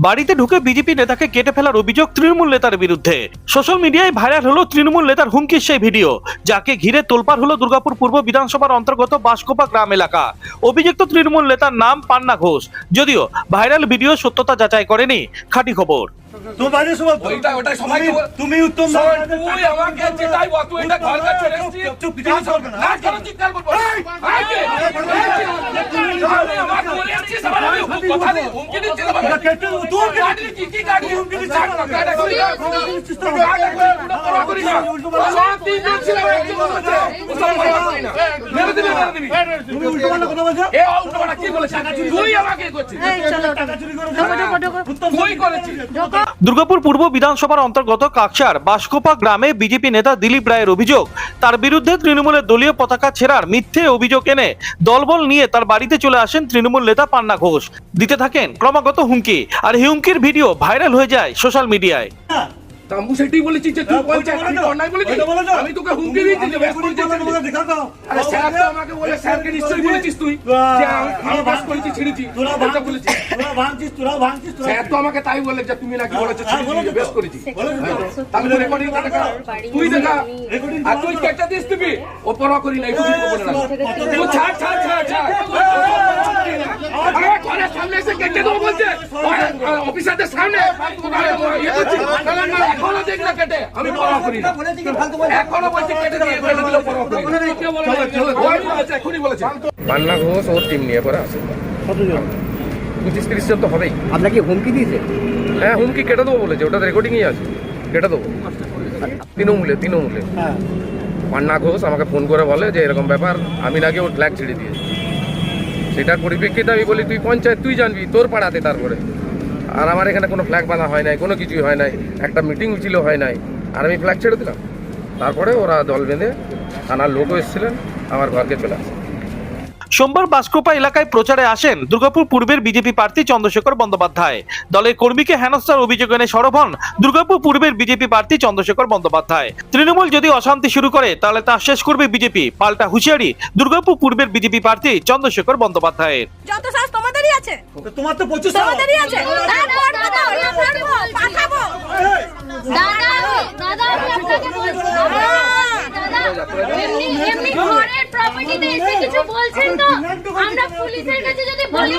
বাড়িতে ঢুকে বিজেপি নেতাকে কেটে ফেলার অভিযোগ তৃণমূল নেতার বিরুদ্ধে। সোশ্যাল মিডিয়ায় ভাইরাল হলো তৃণমূল নেতার হুমকির সেই ভিডিও, যাকে ঘিরে তোলপাড় হলো দুর্গাপুর পূর্ব বিধানসভার অন্তর্গত বাঁশকোপা গ্রাম এলাকা। অভিযুক্ত তৃণমূল নেতার নাম পান্না ঘোষ। যদিও ভাইরাল ভিডিও সত্যতা যাচাই করেনি খাঁটি খবর। তুমি উত্তম তুই আমাকে যেটাই বল, তুই এটা ঘর কাছে ছেড়ে এসেছিস, চুপ চিৎকার করবে না, না কেন চিৎকার করব? আমাকে বলে আসছিস, আমি কথা দিই, হুমকি দিচ্ছিস আমাকে, তুই গাড়ি কি গাড়ি হুমকি দিচ্ছিস, গাড়ি করি না, সিস্টেম গাড়ি করে পুরো পড়া করি না, সব তিন জন ছিল একজন বলছে সব পড়া করি না, মেরে দিবি তুমি উল্টো পাল্টা কথা বলছো। এ উল্টো পাল্টা কি বলেছিস? তুই আমাকে করছিস, এই চলো টাকা চুরি করেছিস, তুই করেছিস। দুর্গাপুর পূর্ব বিধানসভার অন্তর্গত কাকসার বাঁশকোপা গ্রামে বিজেপি নেতা দিলীপ রায়ের অভিযোগ, তার বিরুদ্ধে তৃণমূলের দলীয় পতাকা ছেঁড়ার মিথ্যে অভিযোগ এনে দলবল নিয়ে তার বাড়িতে চলে আসেন তৃণমূল নেতা পান্না ঘোষ। দিতে থাকেন ক্রমাগত হুমকি, আর হুমকির ভিডিও ভাইরাল হয়ে যায় সোশ্যাল মিডিয়ায়। তাম্বু সেটাই বলেছিস যে তুই বলছিস তুই অন্যায় বলেছিস, আমি তোকে হুমকি দিয়েছি যে ব্যাস করেছিস। আরে স্যার তো আমাকে বলে, স্যারকে নিশ্চয়ই বলেছিস তুই যে আমি ব্যাস করেছি ছিড়েছি, তোরা বলেছিস, তোরা ভাঙছিস। স্যার তো আমাকে তাই বলে যে তুমি নাকি বলেছিস ছিড়েছি ব্যাস করেছি, তাহলে রেকর্ডিং দেখা তুই দেখা, আর তুই কেটে দিস দিবি, ও পরোয়া করি না, একটু বলে না তুই ছাড় ছাড় ছাড় ছাড়, আমার ঘরের সামনে এসে কেটে দেবো বলছে অফিসারদের সামনে, এখনো দেখ না কেটে, আমি পরোয়া করি না, এখনো বলছে কেটে দিয়ে ফেলে দিলে পরোয়া করি না, এখনই বলেছে। পান্না ঘোষ ওর টিম নিয়ে পরে আসে, কতজন 25-30 জন তো হবেই। আপনাকে হুমকি দিয়েছে? হ্যাঁ, হুমকি কেটে দেবো বলেছে, ওটা রেকর্ডিংই আছে, কেটে দেবো। তৃণমূলে পান্না ঘোষ আমাকে ফোন করে বলে যে এরকম ব্যাপার, আমি নাকি ওর ফ্ল্যাগ ছেড়ে দিয়েছি। সেটার পরিপ্রেক্ষিতে আমি বলি তুই পঞ্চায়েত তুই জানবি, তোর পাড়াতে। তারপরে আর আমার এখানে কোনো ফ্ল্যাগ বাঁধা হয় নাই, কোনো কিছুই হয় নাই, একটা মিটিং ছিল হয় নাই, আর আমি ফ্ল্যাগ ছেড়ে দিলাম। তারপরে ওরা দল বেঁধে থানার লোকও এসেছিলেন, আমার ঘরকে চলে আসে। সোমবার বাঁশকোপা এলাকায় প্রচারে আসেন দুর্গাপুর পূর্বের বিজেপি প্রার্থী চন্দ্রশেখর বন্দ্যোপাধ্যায়। দলের কর্মীকে হেনস্থার অভিযোগ এনে সরব হন দুর্গাপুর পূর্বের বিজেপি প্রার্থী চন্দ্রশেখর বন্দ্যোপাধ্যায়। তৃণমূল যদি অশান্তি শুরু করে তাহলে তা শেষ করবে বিজেপি, পাল্টা হুঁশিয়ারি দুর্গাপুর পূর্বের বিজেপি প্রার্থী চন্দ্রশেখর বন্দ্যোপাধ্যায়ের। যত সাহস তোমাদেরই আছে, তোমার তো প্রচুর তোমাদেরই আছে, পাঠাবো দাদা আমি আপনাকে বলছি, দাদা এমনি ঘরের প্রপার্টিতে এসে কিছু বলছেন তো আমরা পুলিশের কাছে যদি বলি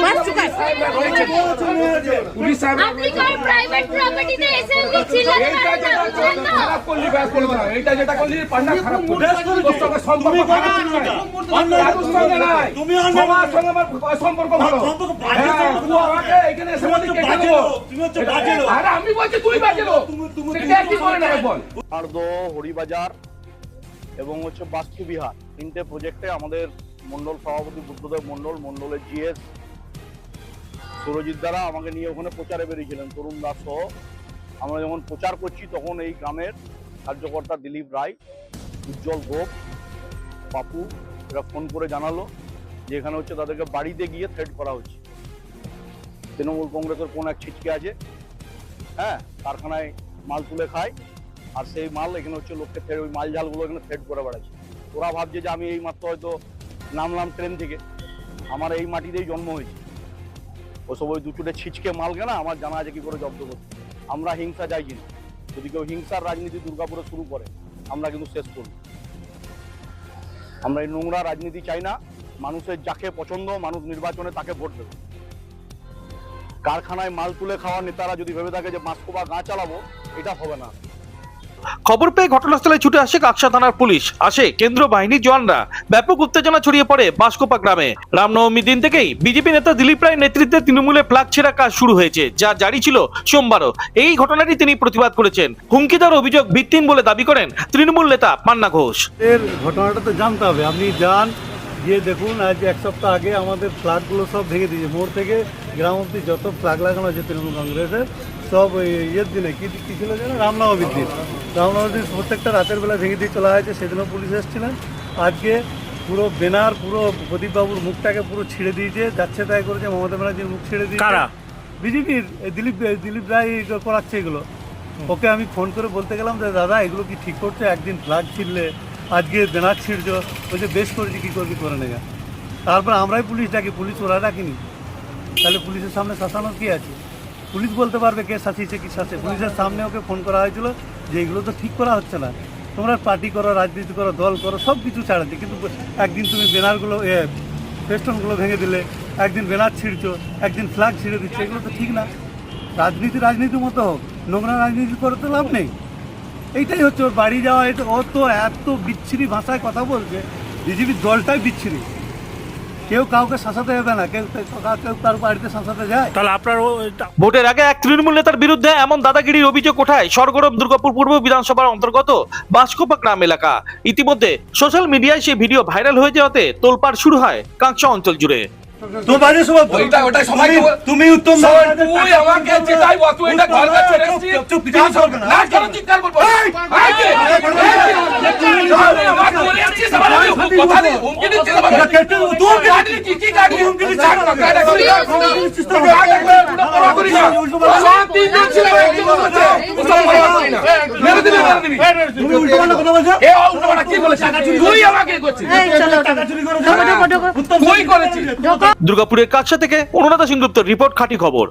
পুলিশ আপনি কার প্রাইভেট প্রপার্টিতে এসে এমনি চিল্লাতে পারেন না, বুঝলেন তো? খারাপ করলি ব্যাস করবে না, এইটা যেটা করলি পান্না খারাপ করলি, তোর সঙ্গে সম্পর্ক খারাপ নাই, তুমি সবার সঙ্গে আমার সম্পর্ক ভালো, তুই আমাকে এখানে এসে বলি কেটে দেবো, আরে আমি বলছি তুই বাজে লোক, সেটা কি করে না বল। আর্দো হরিবাজার এবং হচ্ছে বাস্তুবিহার, তিনটে প্রজেক্টে আমাদের মন্ডল সভাপতি বুদ্ধদেব মন্ডলের জিএস সুরজিৎ দ্বারা আমাকে নিয়ে ওখানে প্রচারে বেরিয়েছিলেন, তরুণ দাস সহ। আমরা যখন প্রচার করছি তখন এই গ্রামের কার্যকর্তা দিলীপ রায়, উজ্জ্বল গোপ, পাপু এরা ফোন করে জানালো যে এখানে হচ্ছে তাদেরকে বাড়িতে গিয়ে থ্রেট করা হচ্ছে। তৃণমূল কংগ্রেসের কোন এক ছিচকে আছে, হ্যাঁ, কারখানায় মাল তুলে খায়, আর সেই মাল এখানে হচ্ছে লোককে ওই মাল ঝালগুলো এখানে থ্রেট করে বেড়াচ্ছে। ওরা ভাবছে যে আমি এই মাত্র হয়তো নামলাম ট্রেন থেকে, আমার এই মাটিতেই জন্ম হয়েছে, ওসব ওই দুচুটে ছিচকে মাল কেনা আমার জানা আছে কি করে জব্দ করছে। আমরা হিংসা চাইছি না, যদি কেউ হিংসার রাজনীতি দুর্গাপুরে শুরু করে আমরা কিন্তু শেষ করব। আমরা এই নোংরা রাজনীতি চাই না, মানুষের যাকে পছন্দ মানুষ নির্বাচনে তাকে ভোট দেবে। কারখানায় মাল তুলে খাওয়া নেতারা যদি ভেবে থাকে যে বাঁশকোপা গা চালাবো, এটা হবে না। খবর পেয়ে ঘটনাস্থলে ছুটে আসে কাকসা থানার পুলিশ, আসে কেন্দ্রীয় বাহিনীর জওয়ানরা। ব্যাপক উত্তেজনা ছড়িয়ে পড়ে বাঁশকোপা গ্রামে। রামনবমী দিন থেকেই বিজেপি নেতা দিলীপ রায়ের নেতৃত্বে তৃণমূলে ফ্ল্যাগ ছেঁড়া কাজ শুরু হয়েছে, যা জারি ছিল সোমবারও। এই ঘটনাটি তিনি প্রতিবাদ করেছেন। হুমকি দেওয়ার অভিযোগ ভিত্তিহীন বলে দাবি করেন তৃণমূল নেতা পান্না ঘোষ। এর ঘটনাটা তো জানতে হবে, আপনি যান গিয়ে দেখুন। আজ এক সপ্তাহ আগে আমাদের ফ্ল্যাগগুলো সব ভেঙে দিয়েছে, মোড় থেকে গ্রাম অব্দি যত ফ্ল্যাগ লাগানো আছে তৃণমূল কংগ্রেসের সব ওই ইয়ের দিনে কী ছিল যেন রামনবমীর দিন, রামনবমীর দিন প্রত্যেকটা রাতের বেলা ভেঙে দিয়ে চলা হয়েছে। সেদিনও পুলিশ এসেছিলেন। আজকে পুরো ব্যানার পুরো প্রদীপবাবুর মুখটাকে পুরো ছিঁড়ে দিয়েছে, যাচ্ছে তাই করেছে, মমতা ব্যানার্জির মুখ ছিঁড়ে দিয়েছে। বিজেপির দিলীপ রায় করাচ্ছে এগুলো। ওকে আমি ফোন করে বলতে গেলাম যে দাদা এগুলো কি ঠিক করছে, একদিন ফ্ল্যাগ ছিঁড়লে আজকে ব্যানার ছিঁড়ছ, বলছে বেশ করেছি, কী করবি করে নেগা। তারপর আমরাই পুলিশ ডাকি, পুলিশ ওরা ডাকিনি, তাহলে পুলিশের সামনে শাসানোর কী আছে? পুলিশ বলতে পারবে কে শাসিয়েছে কি শাসিয়েছে। পুলিশের সামনে ওকে ফোন করা হয়েছিল যে এগুলো তো ঠিক করা হচ্ছে না, তোমরা পার্টি করো, রাজনীতি করো, দল করো, সব কিছু ছাড়াচ্ছি, কিন্তু একদিন তুমি ব্যানারগুলো ফেস্টনগুলো ভেঙে দিলে, একদিন ব্যানার ছিঁড়ছো, একদিন ফ্ল্যাগ ছিঁড়ে দিচ্ছে, এগুলো তো ঠিক না। রাজনীতির মতো হোক, নোংরা রাজনীতি করে তো লাভ নেই। এইটাই হচ্ছে ওর বাড়ি যাওয়া। এটা ও তো এত বিচ্ছিরি ভাষায় কথা বলছে, বিজেপির দলটাই বিচ্ছিরি। কেউ কাউকে শাসাতে হবে না, কেউ তার বাড়িতে শাসাতে যায়। তাহলে আপনার ভোটের আগে এক তৃণমূল নেতার বিরুদ্ধে এমন দাদাগিরির অভিযোগ ওঠায় সরগরম দুর্গাপুর পূর্ব বিধানসভার অন্তর্গত বাসকোপা গ্রাম এলাকা। ইতিমধ্যে সোশ্যাল মিডিয়ায় সেই ভিডিও ভাইরাল হয়ে যাওয়াতে তোলপাড় শুরু হয় কাঁকসা অঞ্চল জুড়ে। তুমি উত্তম তুই আমাকে যেটাই বল, তুই এটা ঘর কাছে রেখেছিস। না কেন চিৎকার করবো? আমাকে বলে যাচ্ছিস, আমার আমি কথা দিই, হুমকি দিচ্ছিস আমাকে। তুই কাটলি কি কাটলি? হুমকি দিচ্ছিস। সব তিনজন ছিল, একজন বলছে। মেরে দিবি, মেরে দিবি। তুমি উল্টোপাল্টা কথা বলছো। এ উল্টোপাল্টা কি বলেছিস? তুই আমাকে করছিস। টাকা চুরি করেছো। তুই করেছিস। দুর্গাপুরের কাঁকসা থেকে অনুরাধা সিংগুপ্তর রিপোর্ট, খাঁটি খবর।